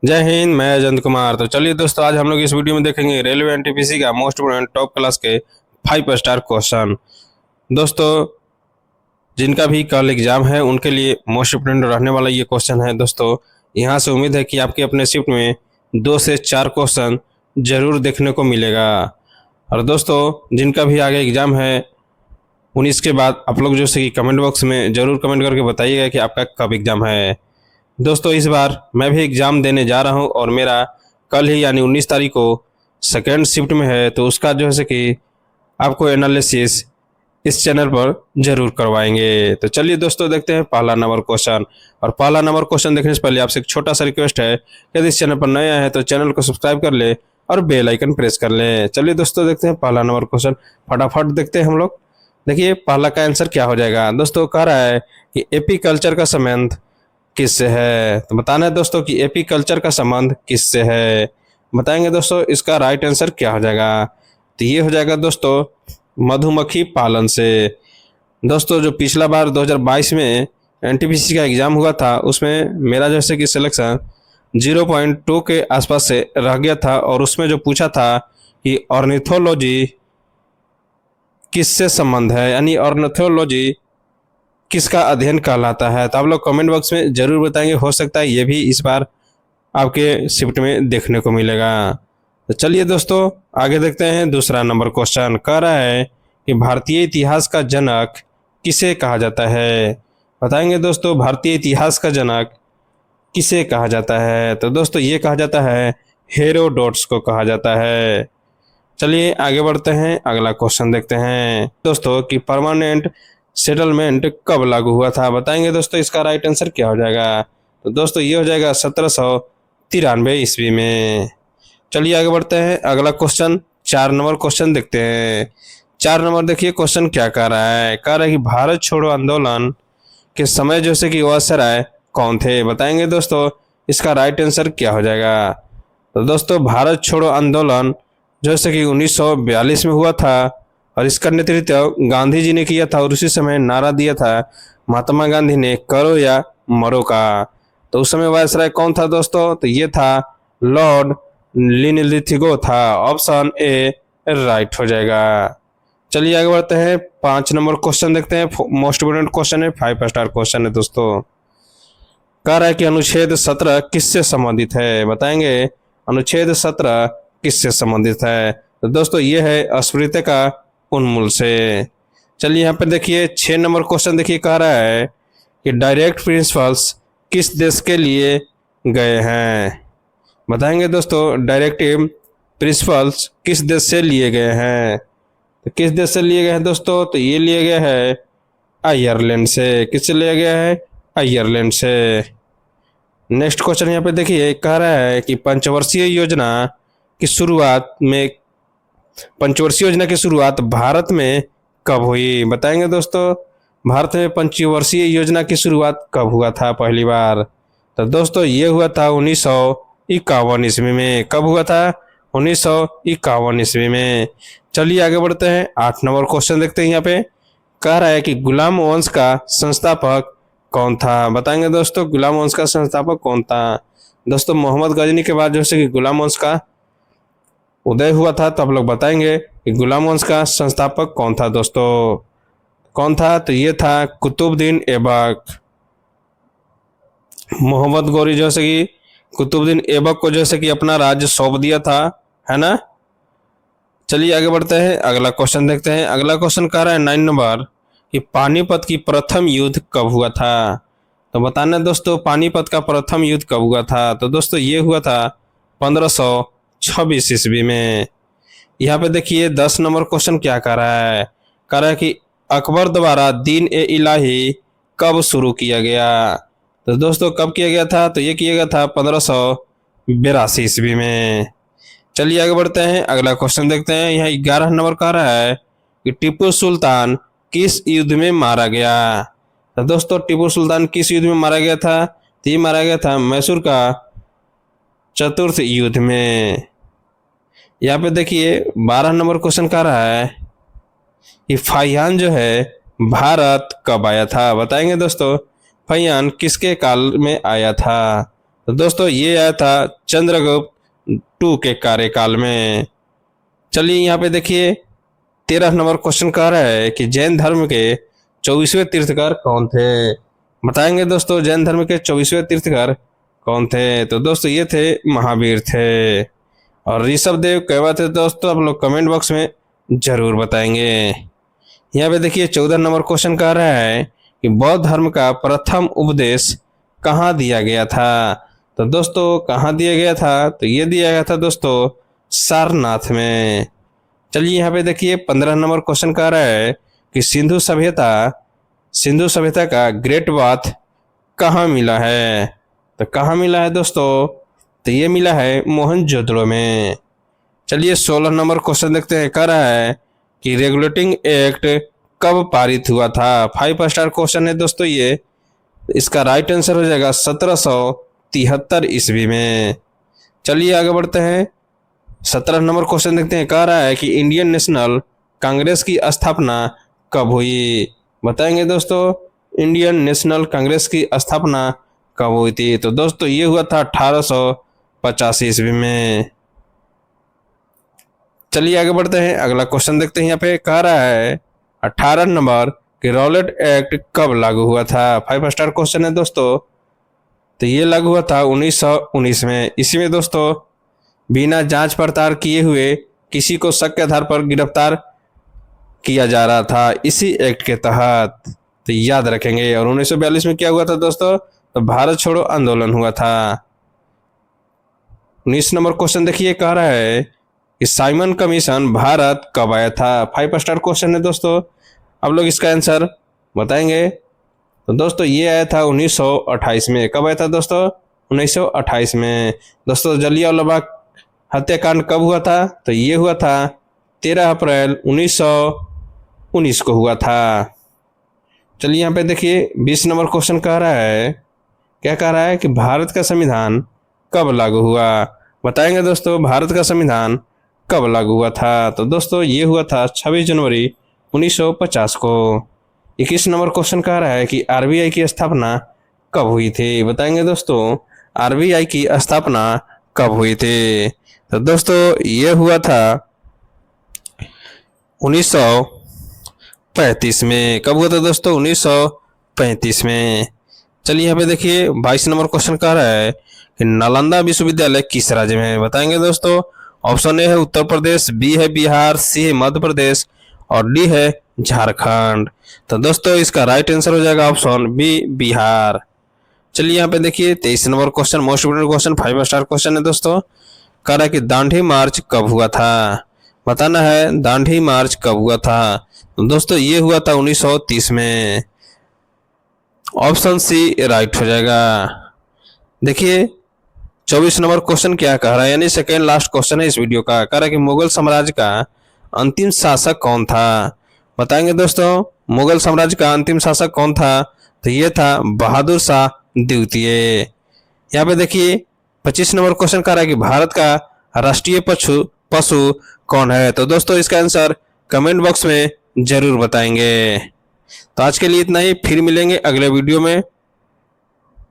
जय हिंद। मैं अजंत कुमार। तो चलिए दोस्तों, आज हम लोग इस वीडियो में देखेंगे रेलवे एनटीपीसी का मोस्ट इम्पोर्टेंट टॉप क्लास के 5 स्टार क्वेश्चन। दोस्तों, जिनका भी कल एग्जाम है उनके लिए मोस्ट इम्पोर्टेंट रहने वाला ये क्वेश्चन है। दोस्तों, यहाँ से उम्मीद है कि आपके अपने शिफ्ट में 2 से 4 क्वेश्चन जरूर देखने को मिलेगा। और दोस्तों, जिनका भी आगे एग्जाम है उन्हीं इसके बाद आप लोग जो से कि कमेंट बॉक्स में जरूर कमेंट करके बताइएगा कि आपका कब एग्जाम है। दोस्तों, इस बार मैं भी एग्ज़ाम देने जा रहा हूं और मेरा कल ही यानी 19 तारीख को सेकेंड शिफ्ट में है, तो उसका जो है कि आपको एनालिसिस इस चैनल पर जरूर करवाएंगे। तो चलिए दोस्तों, देखते हैं पहला नंबर क्वेश्चन। और पहला नंबर क्वेश्चन देखने से पहले आपसे एक छोटा सा रिक्वेस्ट है, यदि इस चैनल पर नया है तो चैनल को सब्सक्राइब कर ले और बेल आइकन प्रेस कर ले। चलिए दोस्तों, देखते हैं पहला नंबर क्वेश्चन। फटाफट देखते हैं हम लोग। देखिए पहला का आंसर क्या हो जाएगा। दोस्तों, कह रहा है कि एपी कल्चर का संबंध किससे है। तो बताना है दोस्तों कि एपी कल्चर का संबंध किससे है। बताएंगे दोस्तों इसका राइट आंसर क्या हो जाएगा। तो ये हो जाएगा दोस्तों मधुमक्खी पालन से। दोस्तों, जो पिछला बार 2022 में एनटीपीसी का एग्जाम हुआ था उसमें मेरा जैसे कि सिलेक्शन 0.2 के आसपास से रह गया था, और उसमें जो पूछा था कि ऑर्निथोलॉजी किससे संबंध है, यानी ऑर्निथोलॉजी किसका अध्ययन कहलाता है। तो आप लोग कमेंट बॉक्स में जरूर बताएंगे, हो सकता है ये भी इस बार आपके शिफ्ट में देखने को मिलेगा। तो चलिए दोस्तों, आगे देखते हैं दूसरा नंबर क्वेश्चन। कह रहा है कि भारतीय इतिहास का जनक किसे कहा जाता है। बताएंगे दोस्तों भारतीय इतिहास का जनक किसे कहा जाता है। तो दोस्तों, ये कहा जाता है हेरोडोट्स को कहा जाता है। चलिए आगे बढ़ते हैं, अगला क्वेश्चन देखते हैं दोस्तों कि परमानेंट सेटलमेंट कब लागू हुआ था। बताएंगे दोस्तों इसका राइट आंसर क्या हो जाएगा। तो दोस्तों, ये हो जाएगा 1793 ईस्वी में। चलिए आगे बढ़ते हैं, अगला क्वेश्चन 4 नंबर क्वेश्चन देखते हैं। 4 नंबर देखिए क्वेश्चन क्या कह रहा है। कह रहा है कि भारत छोड़ो आंदोलन के समय जो से कि वायसराय कौन थे। बताएंगे दोस्तों इसका राइट आंसर क्या हो जाएगा। तो दोस्तों, भारत छोड़ो आंदोलन जैसे कि 1942 में हुआ था, और इसका नेतृत्व गांधी जी ने किया था, और उसी समय नारा दिया था महात्मा गांधी ने, करो या मरो का। तो उस समय वायसराय कौन था दोस्तों। तो ये था लॉर्ड लिनलिथिगो था। ऑप्शन ए राइट हो जाएगा। चलिए आगे बढ़ते हैं, 5 नंबर क्वेश्चन देखते हैं। मोस्ट इम्पोर्टेंट क्वेश्चन है, 5 स्टार क्वेश्चन है दोस्तों। कह रहा है कि अनुच्छेद 17 किससे संबंधित है। बताएंगे अनुच्छेद 17 किससे संबंधित है। तो दोस्तों, ये है अस्पृश्यता का उन्मूलन से। चलिए यहाँ पे देखिए 6 नंबर क्वेश्चन देखिए, कह रहा है कि डायरेक्ट प्रिंसिपल्स किस देश के लिए गए हैं। बताएंगे दोस्तों डायरेक्टिव प्रिंसिपल्स किस देश से लिए गए हैं। तो किस देश से लिए गए हैं दोस्तों। तो ये लिए गया है आयरलैंड से। किससे लिया गया है, आयरलैंड से। नेक्स्ट क्वेश्चन यहाँ पे देखिए, कह रहा है कि पंचवर्षीय योजना की शुरुआत भारत में कब हुई। बताएंगे दोस्तों भारत में पंचवर्षीय योजना की शुरुआत कब हुआ था पहली बार। तो दोस्तों, ये हुआ था 1951 ईस्वी में। कब हुआ था, 1951 ईस्वी में। चलिए आगे बढ़ते हैं, 8 नंबर क्वेश्चन देखते हैं। यहाँ पे कह रहा है कि गुलाम वंश का संस्थापक कौन था। बताएंगे दोस्तों गुलाम वंश का संस्थापक कौन था। दोस्तों, मोहम्मद गजनी के बाद जो है कि गुलाम वंश का उदय हुआ था। तो आप लोग बताएंगे कि गुलाम वंश का संस्थापक कौन था दोस्तों, कौन था। तो ये था कुतुबुद्दीन ऐबक। मोहम्मद गौरी जैसे कि कुतुबुद्दीन ऐबक को जैसे कि अपना राज्य सौंप दिया था, है ना। चलिए आगे बढ़ते हैं, अगला क्वेश्चन देखते हैं। अगला क्वेश्चन कह रहा है 9 नंबर कि पानीपत की प्रथम युद्ध कब हुआ था। तो बताना दोस्तों पानीपत का प्रथम युद्ध कब हुआ था। तो दोस्तों, ये हुआ था 1526 ईस्वी में। यहाँ पे देखिए 10 नंबर क्वेश्चन क्या कह रहा है। कह रहा है कि अकबर द्वारा दीन ए इलाही कब शुरू किया गया। तो दोस्तों, कब किया गया था। तो ये किया गया था 1582 ईस्वी में। चलिए आगे बढ़ते हैं, अगला क्वेश्चन देखते हैं। यहाँ 11 नंबर कह रहा है कि टीपू सुल्तान किस युद्ध में मारा गया। तो दोस्तों, टीपू सुल्तान किस युद्ध में मारा गया था। तो ये मारा गया था मैसूर का चतुर्थ युद्ध में। यहाँ पे देखिए 12 नंबर क्वेश्चन कह रहा है कि फाहियान जो है भारत कब आया था। बताएंगे दोस्तों फाहियान किसके काल में आया था। तो दोस्तों ये आया था चंद्रगुप्त टू के कार्यकाल में। चलिए यहाँ पे देखिए 13 नंबर क्वेश्चन कह रहा है कि जैन धर्म के 24वें तीर्थकर कौन थे। बताएंगे दोस्तों जैन धर्म के 24वें तीर्थकर कौन थे। तो दोस्तों ये थे महावीर थे। और ऋषभ देव कैवा थे दोस्तों, आप लोग कमेंट बॉक्स में जरूर बताएंगे। यहाँ पे देखिए 14 नंबर क्वेश्चन कह रहा है कि बौद्ध धर्म का प्रथम उपदेश कहाँ दिया गया था। तो दोस्तों कहाँ दिया गया था, तो ये दिया गया था दोस्तों सारनाथ में। चलिए यहाँ पे देखिए 15 नंबर क्वेश्चन कह रहा है कि सिंधु सभ्यता का ग्रेट बाथ कहाँ मिला है। तो कहाँ मिला है दोस्तों, तो ये मिला है मोहनजोदड़ो में। चलिए 16 नंबर क्वेश्चन देखते हैं, कह रहा है कि रेगुलेटिंग एक्ट कब पारित हुआ था। 5 स्टार क्वेश्चन है दोस्तों ये। इसका राइट आंसर हो जाएगा 1773 ईस्वी में। चलिए आगे बढ़ते हैं 17 नंबर क्वेश्चन देखते हैं, कह रहा है कि इंडियन नेशनल कांग्रेस की स्थापना कब हुई। बताएंगे दोस्तों इंडियन नेशनल कांग्रेस की स्थापना कब हुई थी। तो दोस्तों ये हुआ था 1885 ईस्वी में। चलिए आगे बढ़ते हैं, अगला क्वेश्चन देखते हैं। यहाँ पे कह रहा है 18 नंबर कि रॉलेट एक्ट कब लागू हुआ था। 5 स्टार क्वेश्चन है दोस्तों। तो ये लागू हुआ था 1919 में। इसी में दोस्तों बिना जांच पड़ताल किए हुए किसी को शक के आधार पर गिरफ्तार किया जा रहा था इसी एक्ट के तहत। तो याद रखेंगे। और 1942 में क्या हुआ था दोस्तों, तो भारत छोड़ो आंदोलन हुआ था। 19 नंबर क्वेश्चन देखिए, कह रहा है कि साइमन कमीशन भारत कब आया था। 5 स्टार क्वेश्चन है दोस्तों, आप लोग इसका आंसर बताएंगे। तो दोस्तों ये आया था 1928 में। कब आया था दोस्तों, 1928 में। दोस्तों जलियांवाला बाग हत्याकांड कब हुआ था, तो ये हुआ था 13 अप्रैल 1919 को हुआ था। चलिए यहाँ पे देखिए 20 नंबर क्वेश्चन कह रहा है, क्या कह रहा है कि भारत का संविधान कब लागू हुआ। बताएंगे दोस्तों भारत का संविधान कब लागू हुआ था। तो दोस्तों ये हुआ था 26 जनवरी 1950 को। 21 नंबर क्वेश्चन कह रहा है कि आरबीआई की स्थापना कब हुई थी। बताएंगे दोस्तों आरबीआई की स्थापना कब हुई थी। तो दोस्तों ये हुआ था 1935 में। कब हुआ था दोस्तों, 1935 में। चलिए यहाँ पे देखिए 22 नंबर क्वेश्चन कह रहा है कि नालंदा विश्वविद्यालय किस राज्य में है। बताएंगे दोस्तों, ऑप्शन ए है उत्तर प्रदेश, बी है बिहार, सी है मध्य प्रदेश और डी है झारखंड। तो दोस्तों इसका राइट आंसर हो जाएगा ऑप्शन बी बिहार। चलिए यहाँ पे देखिए 23 number question, most important question, 5 star question है दोस्तों। कह रहा है कि दांडी मार्च कब हुआ था। बताना है दांडी मार्च कब हुआ था। तो दोस्तों ये हुआ था 1930 में। ऑप्शन सी राइट हो जाएगा। देखिए 24 नंबर क्वेश्चन क्या कह रहा है, यानी सेकेंड लास्ट क्वेश्चन है इस वीडियो का। कह रहा है कि मुगल साम्राज्य का अंतिम शासक कौन था। बताएंगे दोस्तों मुगल साम्राज्य का अंतिम शासक कौन था। तो ये था बहादुर शाह द्वितीय। यहाँ पे देखिए 25 नंबर क्वेश्चन कह रहा है कि भारत का राष्ट्रीय पशु कौन है। तो दोस्तों इसका आंसर कमेंट बॉक्स में जरूर बताएंगे। तो आज के लिए इतना ही, फिर मिलेंगे अगले वीडियो में।